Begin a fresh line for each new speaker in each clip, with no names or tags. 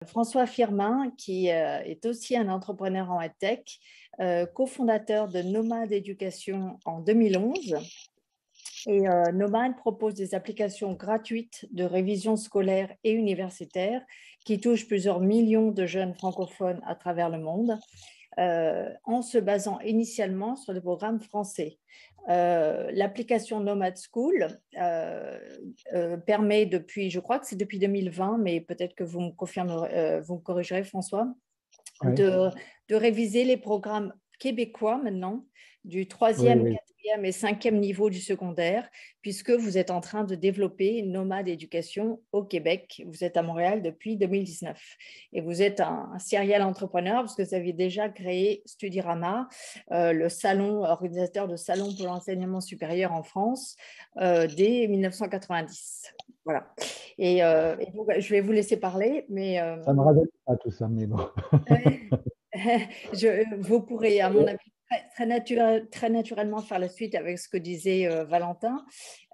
François Firmin, qui est aussi un entrepreneur en EdTech, cofondateur de Nomade Éducation en 2011. Et Nomade propose des applications gratuites de révision scolaire et universitaire qui touchent plusieurs millions de jeunes francophones à travers le monde, en se basant initialement sur des programmes français. L'application Nomad School permet depuis, je crois que c'est depuis 2020, mais peut-être que vous me confirmerez, vous me corrigerez, François,
Oui.
de réviser les programmes québécois maintenant, du troisième,
Oui.
quatrième et cinquième niveau du secondaire, puisque vous êtes en train de développer Nomade Éducation au Québec. Vous êtes à Montréal depuis 2019 et vous êtes un serial entrepreneur parce que vous aviez déjà créé Studirama, le salon organisateur de salons pour l'enseignement supérieur en France dès 1990. Voilà. Et donc, je vais vous laisser parler, mais
ça me rappelle pas tout ça, mais bon.
Vous pourrez, à mon avis, très naturellement faire la suite avec ce que disait Valentin.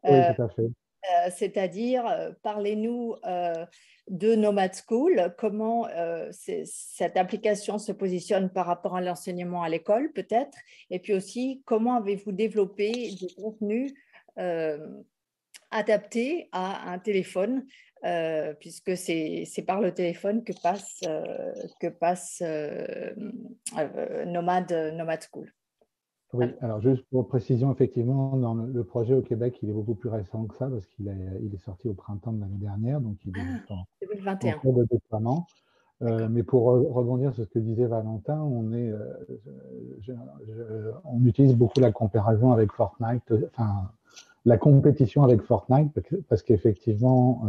Oui, tout à fait.
C'est-à-dire, parlez-nous de Nomad School, comment cette application se positionne par rapport à l'enseignement à l'école, peut-être, et puis aussi, comment avez-vous développé des contenus adaptés à un téléphone, puisque c'est par le téléphone que passe Nomad School.
Oui, alors juste pour précision, effectivement, dans le projet au Québec, il est beaucoup plus récent que ça parce qu'il est sorti au printemps de l'année dernière, donc il est en
2021.
cours de déploiement. Mais pour rebondir sur ce que disait Valentin, on utilise beaucoup la comparaison avec Fortnite, enfin la compétition avec Fortnite, parce qu'effectivement,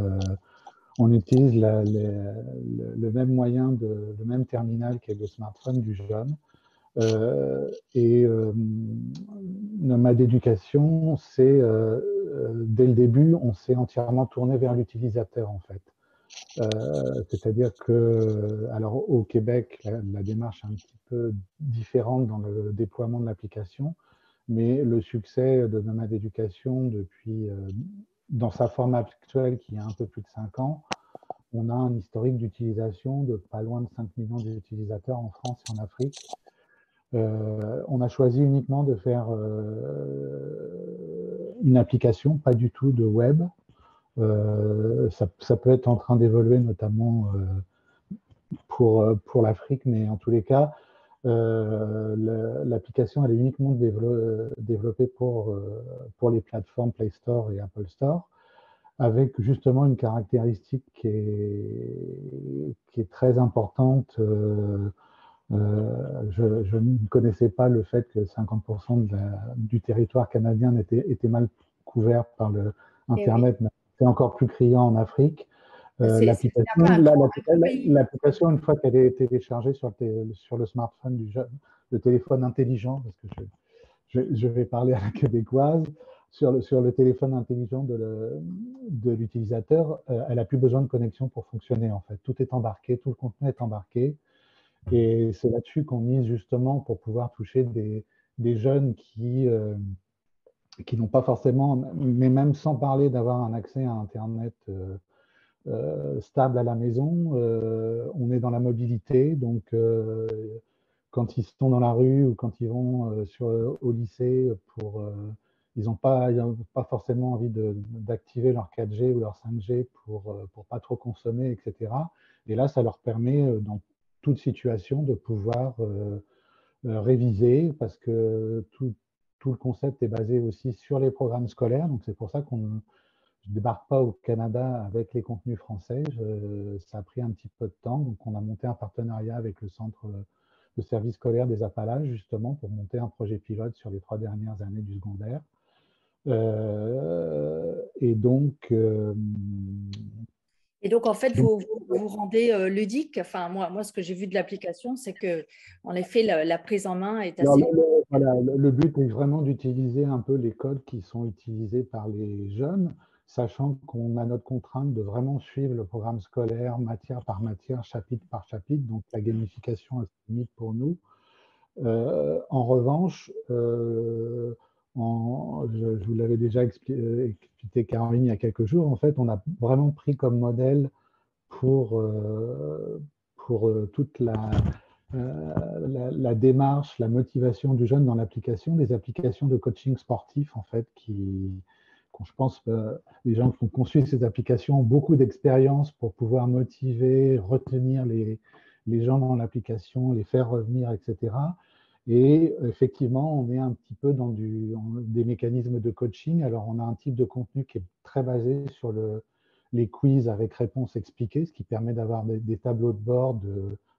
on utilise le même moyen, le même terminal qui est le smartphone du jeune. Nomade Éducation, dès le début, on s'est entièrement tourné vers l'utilisateur en fait. C'est-à-dire que, alors au Québec, la démarche est un petit peu différente dans le déploiement de l'application, mais le succès de Nomade Éducation dans sa forme actuelle qui a un peu plus de 5 ans, on a un historique d'utilisation de pas loin de 5 millions d'utilisateurs en France et en Afrique. On a choisi uniquement de faire une application, pas du tout de web. Ça peut être en train d'évoluer, notamment pour l'Afrique, mais en tous les cas, l'application elle est uniquement développée pour les plateformes Play Store et Apple Store, avec justement une caractéristique qui est très importante. Je ne connaissais pas le fait que 50% du territoire canadien était mal couvert par le Internet, mais c'est encore plus criant en Afrique. L'application, une fois qu'elle est téléchargée sur le smartphone du jeune, le téléphone intelligent, parce que je vais parler à la québécoise, sur le téléphone intelligent de l'utilisateur, elle n'a plus besoin de connexion pour fonctionner en fait. Tout est embarqué, tout le contenu est embarqué. Et c'est là-dessus qu'on mise justement pour pouvoir toucher des jeunes qui n'ont pas forcément, mais même sans parler d'avoir un accès à Internet stable à la maison, on est dans la mobilité. Donc, quand ils sont dans la rue ou quand ils vont au lycée, ils n'ont pas forcément envie d'activer leur 4G ou leur 5G pour pas trop consommer, etc. Et là, ça leur permet, dans toute situation, de pouvoir réviser, parce que tout le concept est basé aussi sur les programmes scolaires. Donc c'est pour ça je ne débarque pas au Canada avec les contenus français. Ça a pris un petit peu de temps. Donc on a monté un partenariat avec le centre de service scolaire des Appalaches, justement, pour monter un projet pilote sur les 3 dernières années du secondaire. Et donc,
en fait, vous rendez ludique. Enfin, moi, ce que j'ai vu de l'application, c'est que, en effet, la prise en main est assez.
Voilà, le but est vraiment d'utiliser un peu les codes qui sont utilisés par les jeunes, sachant qu'on a notre contrainte de vraiment suivre le programme scolaire matière par matière, chapitre par chapitre. Donc, la gamification est limite pour nous. En revanche, je vous l'avais déjà expliqué, Caroline, il y a quelques jours, en fait, on a vraiment pris comme modèle pour toute la démarche, la motivation du jeune dans l'application, des applications de coaching sportif, en fait, je pense, les gens qui ont conçu ces applications ont beaucoup d'expérience pour pouvoir motiver, retenir les gens dans l'application, les faire revenir, etc. Et effectivement, on est un petit peu dans des mécanismes de coaching. Alors, on a un type de contenu qui est très basé sur les quiz avec réponses expliquées, ce qui permet d'avoir des tableaux de bord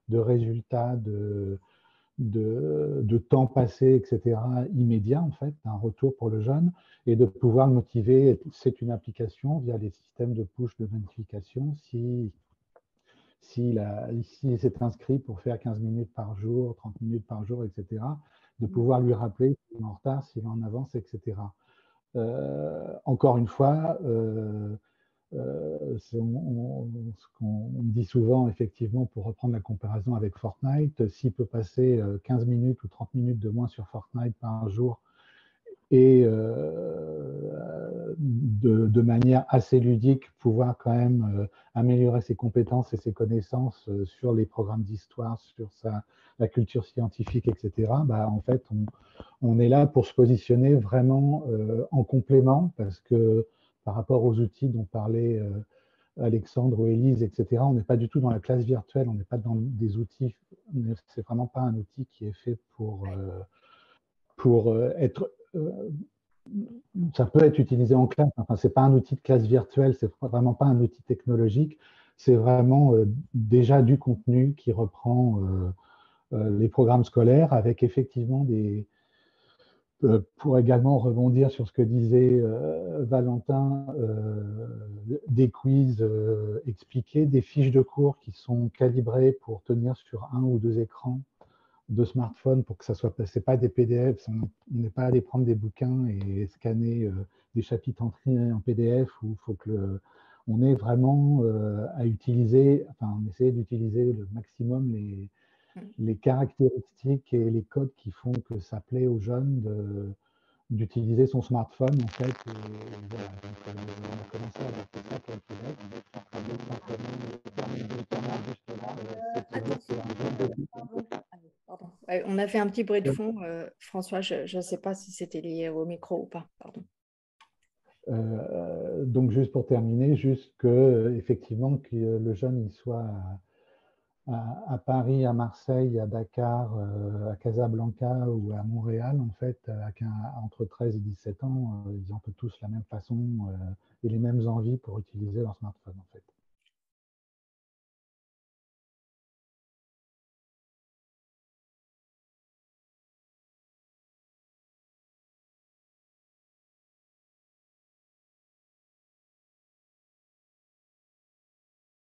de résultats, de temps passé, etc., immédiat, en fait, un retour pour le jeune, et de pouvoir le motiver. C'est une application via les systèmes de push de notification. S'il s'est inscrit pour faire 15 minutes par jour, 30 minutes par jour, etc., de pouvoir lui rappeler s'il est en retard, s'il est en avance, etc. Encore une fois, ce qu'on dit souvent, effectivement, pour reprendre la comparaison avec Fortnite, s'il peut passer 15 minutes ou 30 minutes de moins sur Fortnite par jour et de manière assez ludique, pouvoir quand même améliorer ses compétences et ses connaissances sur les programmes d'histoire, sur la culture scientifique, etc., bah, en fait, on est là pour se positionner vraiment en complément, parce que par rapport aux outils dont parlait Alexandre ou Élise, etc., on n'est pas du tout dans la classe virtuelle, on n'est pas dans des outils, c'est vraiment pas un outil qui est fait pour être ça peut être utilisé en classe. Enfin, c'est pas un outil de classe virtuelle, c'est vraiment pas un outil technologique. C'est vraiment déjà du contenu qui reprend les programmes scolaires avec effectivement pour également rebondir sur ce que disait Valentin, des quiz expliqués, des fiches de cours qui sont calibrées pour tenir sur un ou deux écrans de smartphone pour que ça soit, c'est pas des PDF, on n'est pas allé prendre des bouquins et scanner des chapitres entiers en PDF où il faut que on est vraiment à utiliser, enfin on essaie d'utiliser le maximum les caractéristiques et les codes qui font que ça plaît aux jeunes d'utiliser son smartphone en fait. Et voilà, donc, on a commencé avec ça quelques lettres.
Pardon. Ouais, on a fait un petit bruit de fond. François, je ne sais pas si c'était lié au micro ou pas. Pardon.
Donc juste pour terminer, juste que effectivement que le jeune il soit à Paris, à Marseille, à Dakar, à Casablanca ou à Montréal, en fait, entre 13 et 17 ans, ils ont un peu tous la même façon et les mêmes envies pour utiliser leur smartphone, en fait.